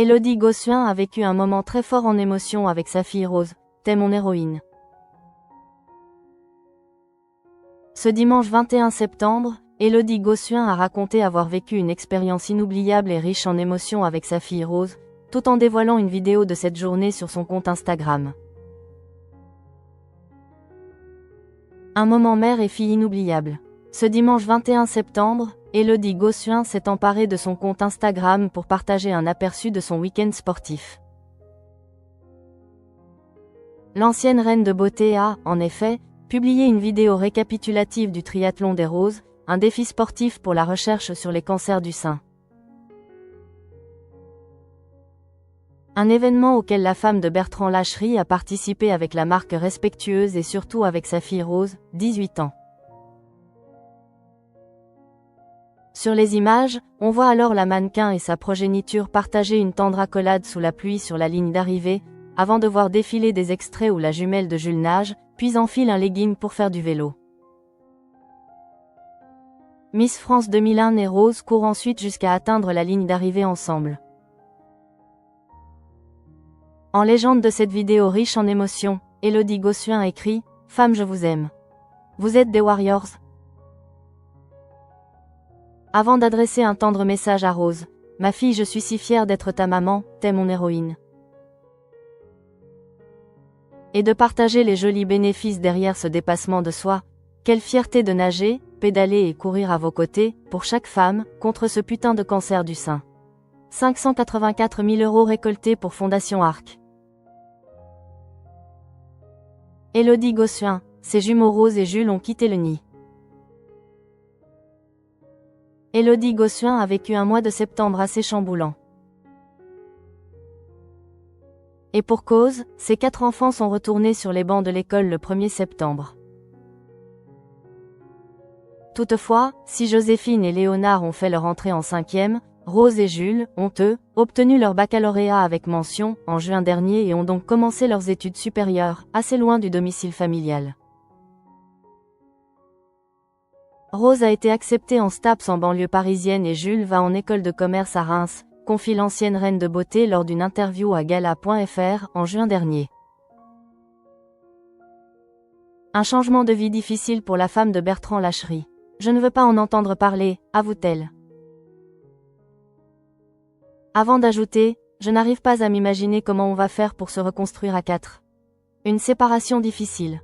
Élodie Gossuin a vécu un moment très fort en émotion avec sa fille Rose, t'es mon héroïne. Ce dimanche 21 septembre, Élodie Gossuin a raconté avoir vécu une expérience inoubliable et riche en émotions avec sa fille Rose, tout en dévoilant une vidéo de cette journée sur son compte Instagram. Un moment mère et fille inoubliable. Ce dimanche 21 septembre, Élodie Gossuin s'est emparée de son compte Instagram pour partager un aperçu de son week-end sportif. L'ancienne reine de beauté a, en effet, publié une vidéo récapitulative du triathlon des roses, un défi sportif pour la recherche sur les cancers du sein. Un événement auquel la femme de Bertrand Lacherie a participé avec la marque respectueuse et surtout avec sa fille Rose, 18 ans. Sur les images, on voit alors la mannequin et sa progéniture partager une tendre accolade sous la pluie sur la ligne d'arrivée, avant de voir défiler des extraits où la jumelle de Jules nage, puis enfile un legging pour faire du vélo. Miss France 2001 et Rose courent ensuite jusqu'à atteindre la ligne d'arrivée ensemble. En légende de cette vidéo riche en émotions, Élodie Gossuin écrit « Femme, je vous aime. Vous êtes des warriors ». Avant d'adresser un tendre message à Rose, « Ma fille, je suis si fière d'être ta maman, t'es mon héroïne ». Et de partager les jolis bénéfices derrière ce dépassement de soi, quelle fierté de nager, pédaler et courir à vos côtés, pour chaque femme, contre ce putain de cancer du sein. 584 000 € récoltés pour Fondation Arc. Élodie Gossuin, ses jumeaux Rose et Jules ont quitté le nid. Élodie Gossuin a vécu un mois de septembre assez chamboulant. Et pour cause, ses 4 enfants sont retournés sur les bancs de l'école le 1er septembre. Toutefois, si Joséphine et Léonard ont fait leur entrée en 5e, Rose et Jules ont, eux, obtenu leur baccalauréat avec mention, en juin dernier et ont donc commencé leurs études supérieures, assez loin du domicile familial. Rose a été acceptée en STAPS en banlieue parisienne et Jules va en école de commerce à Reims, confie l'ancienne reine de beauté lors d'une interview à Gala.fr en juin dernier. Un changement de vie difficile pour la femme de Bertrand Lacherie. Je ne veux pas en entendre parler, avoue-t-elle. Avant d'ajouter, je n'arrive pas à m'imaginer comment on va faire pour se reconstruire à 4. Une séparation difficile.